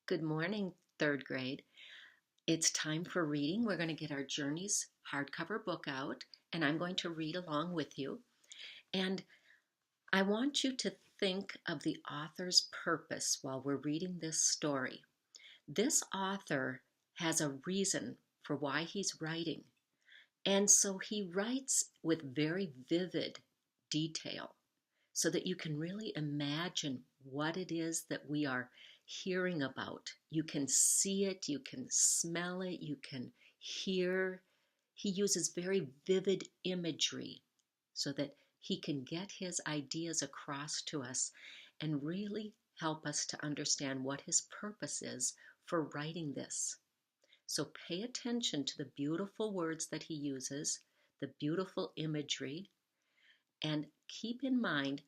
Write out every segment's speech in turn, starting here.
Good morning, third grade. It's time for reading. We're going to get our Journeys hardcover book out, and I'm going to read along with you. And I want you to think of the author's purpose while we're reading this story. This author has a reason for why he's writing, and so he writes with very vivid detail so that you can really imagine what it is that we are hearing about. You can see it, you can smell it, you can hear. He uses very vivid imagery so that he can get his ideas across to us and really help us to understand what his purpose is for writing this. So pay attention to the beautiful words that he uses, the beautiful imagery, and keep in mind,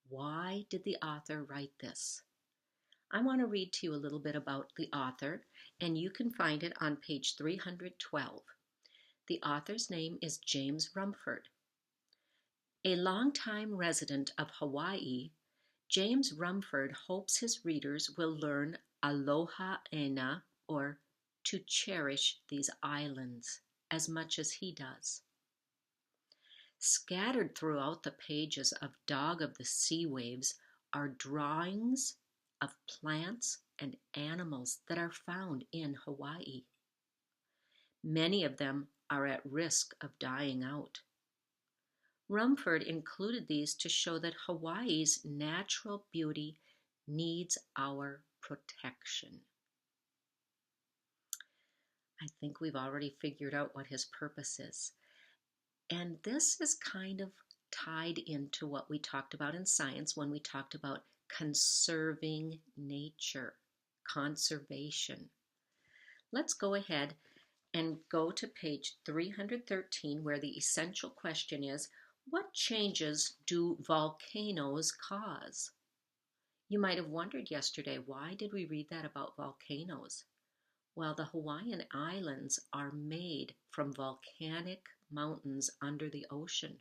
why did the author write this? I want to read to you a little bit about the author, and you can find it on page 312. The author's name is James Rumford. A longtime resident of Hawaii, James Rumford hopes his readers will learn aloha ena, or to cherish these islands, as much as he does. Scattered throughout the pages of Dog of the Sea Waves are drawings of plants and animals that are found in Hawaii. Many of them are at risk of dying out. Rumford included these to show that Hawaii's natural beauty needs our protection. I think we've already figured out what his purpose is. And this is kind of tied into what we talked about in science when we talked about conserving nature, conservation. Let's go ahead and go to page 313, where the essential question is, what changes do volcanoes cause? You might have wondered yesterday, why did we read that about volcanoes? Well, the Hawaiian Islands are made from volcanic mountains under the ocean.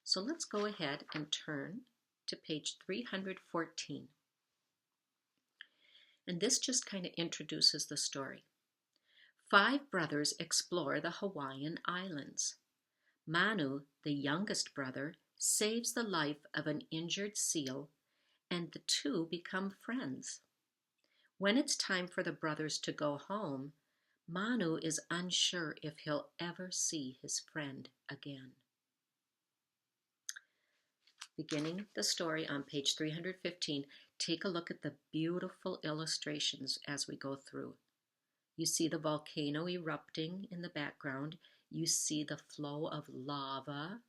So let's go ahead and turn to page 314. And this just kind of introduces the story. 5 brothers explore the Hawaiian Islands. Manu, the youngest brother, saves the life of an injured seal, and the two become friends. When it's time for the brothers to go home, Manu is unsure if he'll ever see his friend again. Beginning the story on page 315, take a look at the beautiful illustrations as we go through. You see the volcano erupting in the background. You see the flow of lava,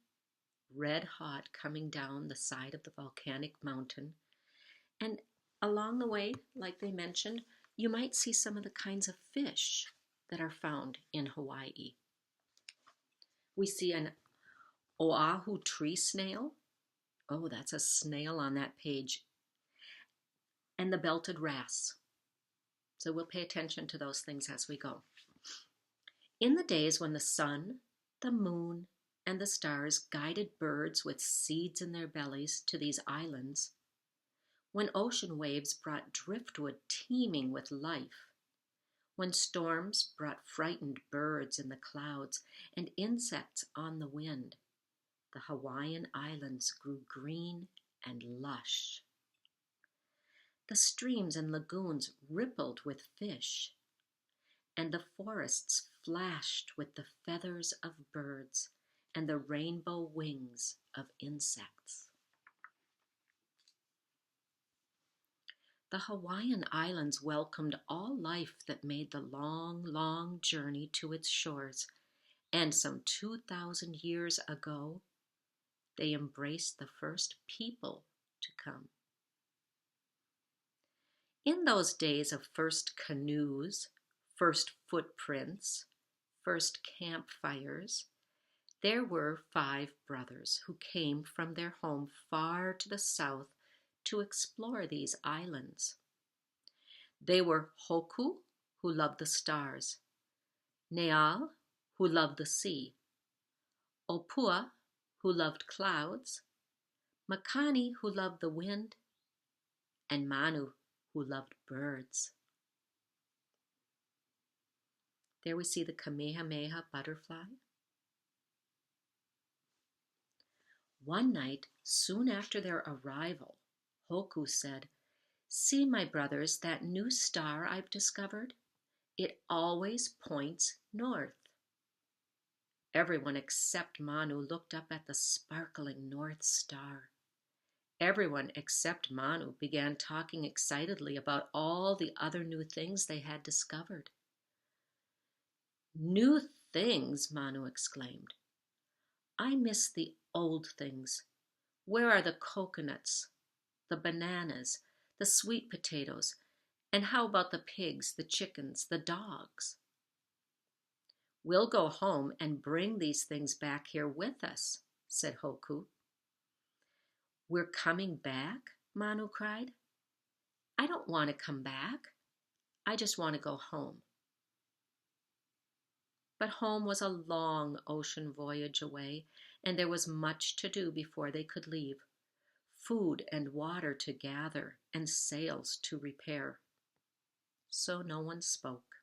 red hot, coming down the side of the volcanic mountain. And along the way, like they mentioned, you might see some of the kinds of fish that are found in Hawaii. We see an Oahu tree snail. Oh, that's a snail on that page. And the belted wrasse. So we'll pay attention to those things as we go. In the days when the sun, the moon, and the stars guided birds with seeds in their bellies to these islands, when ocean waves brought driftwood teeming with life, when storms brought frightened birds in the clouds and insects on the wind, the Hawaiian Islands grew green and lush. The streams and lagoons rippled with fish, and the forests flashed with the feathers of birds and the rainbow wings of insects. The Hawaiian Islands welcomed all life that made the long, long journey to its shores, and some 2,000 years ago, they embraced the first people to come. In those days of first canoes, first footprints, first campfires, there were 5 brothers who came from their home far to the south to explore these islands. They were Hoku, who loved the stars, Neal, who loved the sea, Opua, who loved clouds, Makani, who loved the wind, and Manu, who loved birds. There we see the Kamehameha butterfly. One night, soon after their arrival, Hoku said, "See, my brothers, that new star I've discovered? It always points north." Everyone except Manu looked up at the sparkling North Star. Everyone except Manu began talking excitedly about all the other new things they had discovered. "New things!" Manu exclaimed. "I miss the old things. Where are the coconuts, the bananas, the sweet potatoes, and how about the pigs, the chickens, the dogs?" "We'll go home and bring these things back here with us," said Hoku. "We're coming back?" Manu cried. "I don't want to come back. I just want to go home." But home was a long ocean voyage away, and there was much to do before they could leave. Food and water to gather, and sails to repair. So no one spoke.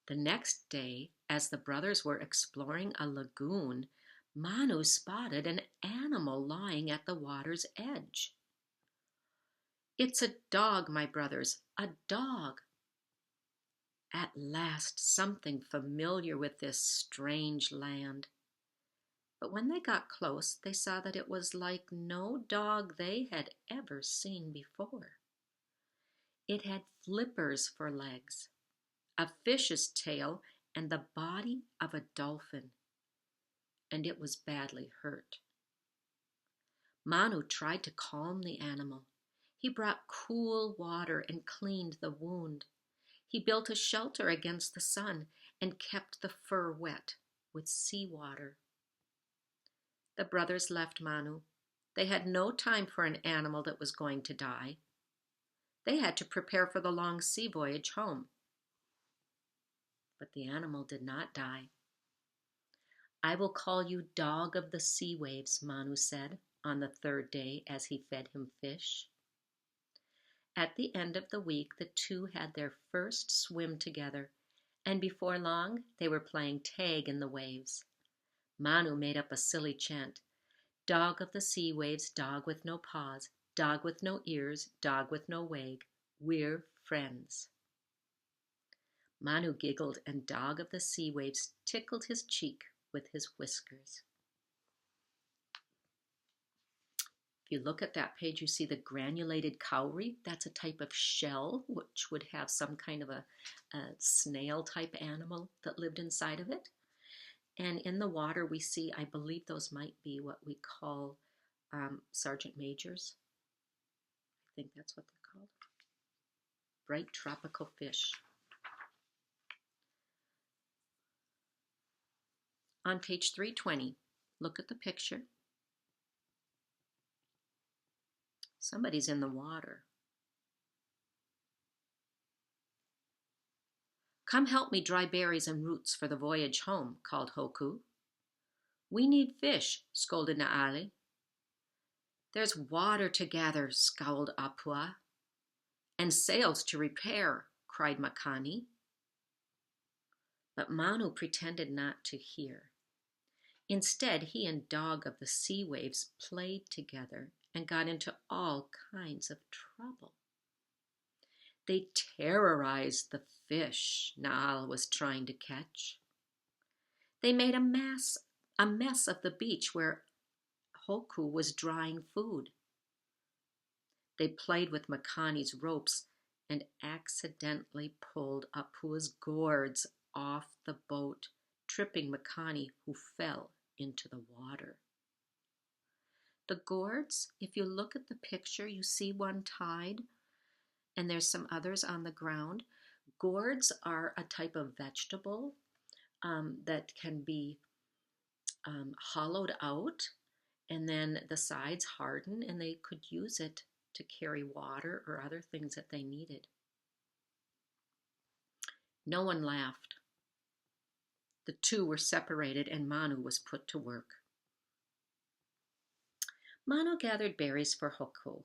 The next day, as the brothers were exploring a lagoon, Manu spotted an animal lying at the water's edge. "It's a dog, my brothers, a dog." At last, something familiar with this strange land. But when they got close, they saw that it was like no dog they had ever seen before. It had flippers for legs, a fish's tail, and the body of a dolphin, and it was badly hurt. Manu tried to calm the animal. He brought cool water and cleaned the wound. He built a shelter against the sun and kept the fur wet with seawater. The brothers left Manu. They had no time for an animal that was going to die. They had to prepare for the long sea voyage home. But the animal did not die. "I will call you Dog of the Sea Waves," Manu said on the third day as he fed him fish. At the end of the week, the two had their first swim together, and before long they were playing tag in the waves. Manu made up a silly chant: "Dog of the sea waves, dog with no paws, dog with no ears, dog with no wag, we're friends." Manu giggled, and Dog of the Sea Waves tickled his cheek with his whiskers. If you look at that page, you see the granulated cowrie. That's a type of shell which would have some kind of a snail-type animal that lived inside of it. And in the water, we see, I believe those might be what we call sergeant majors. I think that's what they're called. Bright tropical fish. On page 320, look at the picture. Somebody's in the water. "Come help me dry berries and roots for the voyage home," called Hoku. "We need fish," scolded Naali. "There's water to gather," scowled Apua. "And sails to repair," cried Makani. But Manu pretended not to hear. Instead, he and Dog of the Sea Waves played together and got into all kinds of trouble. They terrorized the fish Naal was trying to catch. They made a mess of the beach where Hoku was drying food. They played with Makani's ropes and accidentally pulled Apua's gourds off the boat, tripping Makani, who fell into the water. The gourds, if you look at the picture, you see one tied, and there's some others on the ground. Gourds are a type of vegetable that can be hollowed out, and then the sides harden, and they could use it to carry water or other things that they needed. No one laughed. The two were separated, and Manu was put to work. Manu gathered berries for Hoku.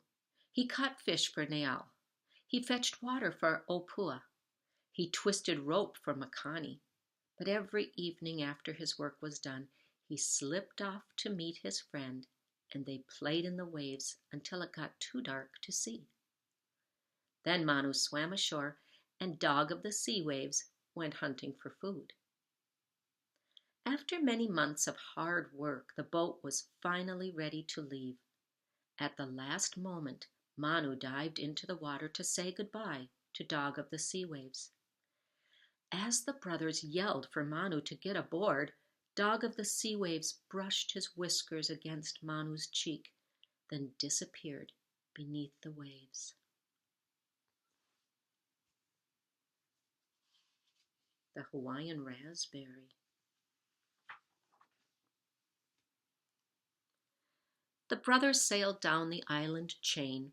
He caught fish for Neal. He fetched water for Opua. He twisted rope for Makani. But every evening after his work was done, he slipped off to meet his friend, and they played in the waves until it got too dark to see. Then Manu swam ashore, and Dog of the Sea Waves went hunting for food. After many months of hard work, the boat was finally ready to leave. At the last moment, Manu dived into the water to say goodbye to Dog of the Sea Waves. As the brothers yelled for Manu to get aboard, Dog of the Sea Waves brushed his whiskers against Manu's cheek, then disappeared beneath the waves. The Hawaiian Raspberry. The brothers sailed down the island chain.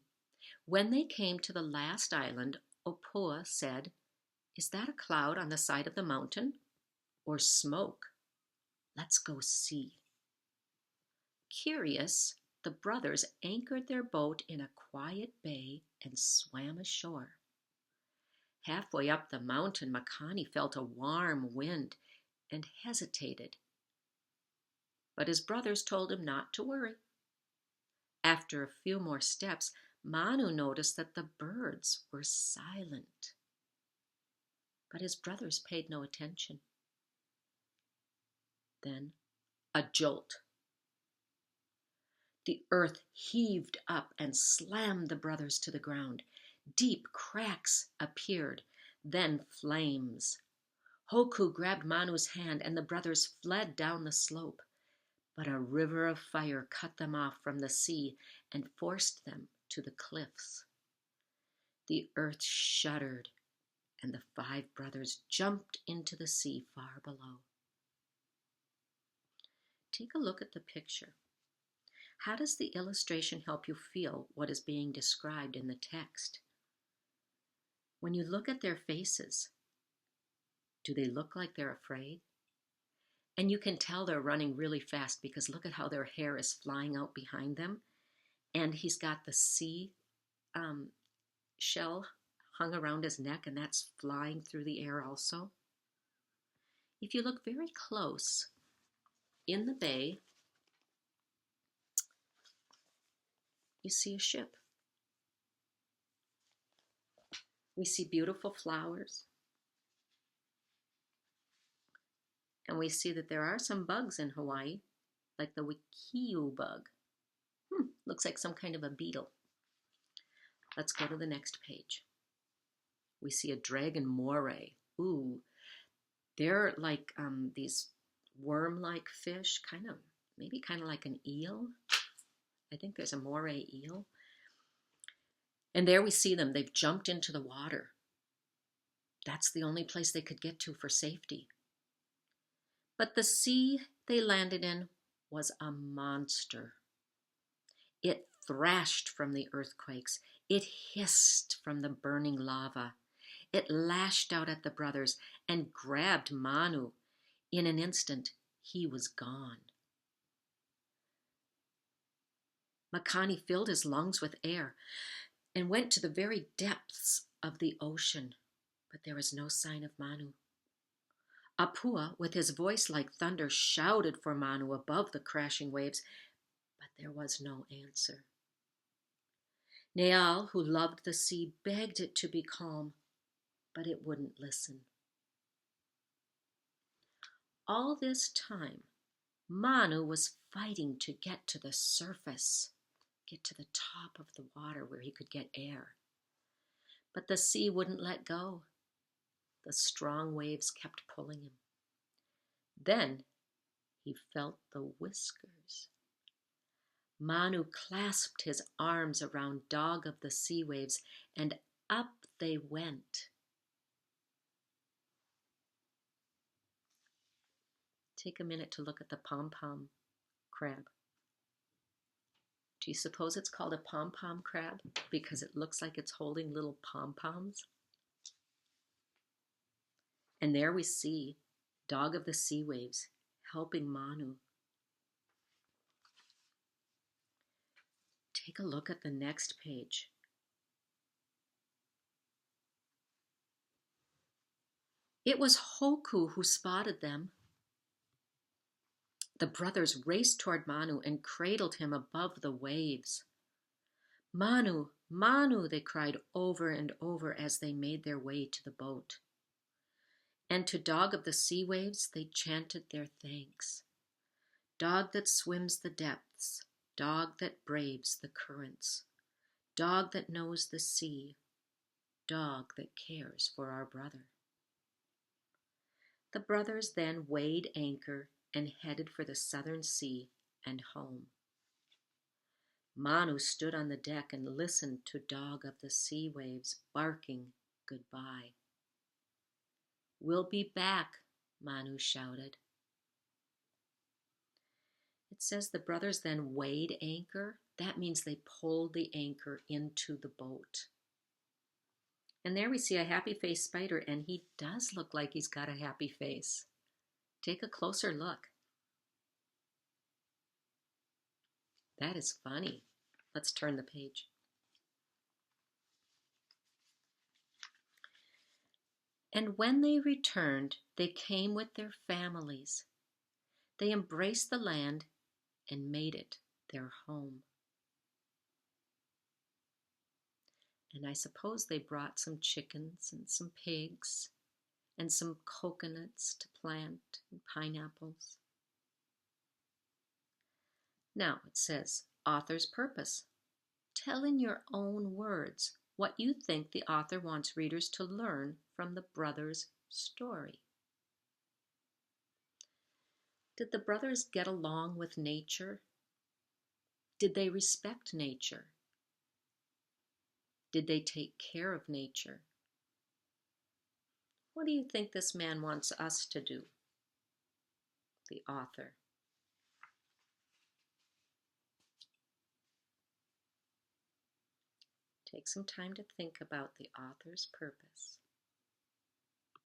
When they came to the last island, Opua said, "Is that a cloud on the side of the mountain? Or smoke? Let's go see." Curious, the brothers anchored their boat in a quiet bay and swam ashore. Halfway up the mountain, Makani felt a warm wind and hesitated. But his brothers told him not to worry. After a few more steps, Manu noticed that the birds were silent. But his brothers paid no attention. Then a jolt. The earth heaved up and slammed the brothers to the ground. Deep cracks appeared, then flames. Hoku grabbed Manu's hand and the brothers fled down the slope. But a river of fire cut them off from the sea and forced them to the cliffs. The earth shuddered, and the 5 brothers jumped into the sea far below. Take a look at the picture. How does the illustration help you feel what is being described in the text? When you look at their faces, do they look like they're afraid? And you can tell they're running really fast because look at how their hair is flying out behind them. And he's got the sea shell hung around his neck, and that's flying through the air also. If you look very close in the bay, you see a ship. We see beautiful flowers. And we see that there are some bugs in Hawaii, like the wikiu bug. Looks like some kind of a beetle. Let's go to the next page. We see a dragon moray. Ooh, they're like these worm-like fish, maybe kind of like an eel. I think there's a moray eel. And there we see them. They've jumped into the water. That's the only place they could get to for safety. But the sea they landed in was a monster. It thrashed from the earthquakes. It hissed from the burning lava. It lashed out at the brothers and grabbed Manu. In an instant, he was gone. Makani filled his lungs with air and went to the very depths of the ocean, but there was no sign of Manu. Apua, with his voice like thunder, shouted for Manu above the crashing waves, but there was no answer. Neal, who loved the sea, begged it to be calm, but it wouldn't listen. All this time, Manu was fighting to get to the surface, get to the top of the water where he could get air. But the sea wouldn't let go. The strong waves kept pulling him. Then he felt the whiskers. Manu clasped his arms around Dog of the Sea Waves, and up they went. Take a minute to look at the pom-pom crab. Do you suppose it's called a pom-pom crab because it looks like it's holding little pom-poms? And there we see Dog of the Sea Waves helping Manu. Take a look at the next page. It was Hoku who spotted them. The brothers raced toward Manu and cradled him above the waves. Manu, Manu, they cried over and over as they made their way to the boat. And to Dog of the Sea Waves they chanted their thanks. Dog that swims the depths, dog that braves the currents, dog that knows the sea, dog that cares for our brother. The brothers then weighed anchor and headed for the southern sea and home. Manu stood on the deck and listened to Dog of the Sea Waves barking goodbye. "We'll be back," Manu shouted. It says the brothers then weighed anchor. That means they pulled the anchor into the boat. And there we see a happy face spider, and he does look like he's got a happy face. Take a closer look. That is funny. Let's turn the page. And when they returned, they came with their families. They embraced the land and made it their home. And I suppose they brought some chickens and some pigs and some coconuts to plant and pineapples. Now it says, author's purpose. Tell in your own words what you think the author wants readers to learn from the brothers' story. Did the brothers get along with nature? Did they respect nature? Did they take care of nature? What do you think this man wants us to do? The author. Take some time to think about the author's purpose.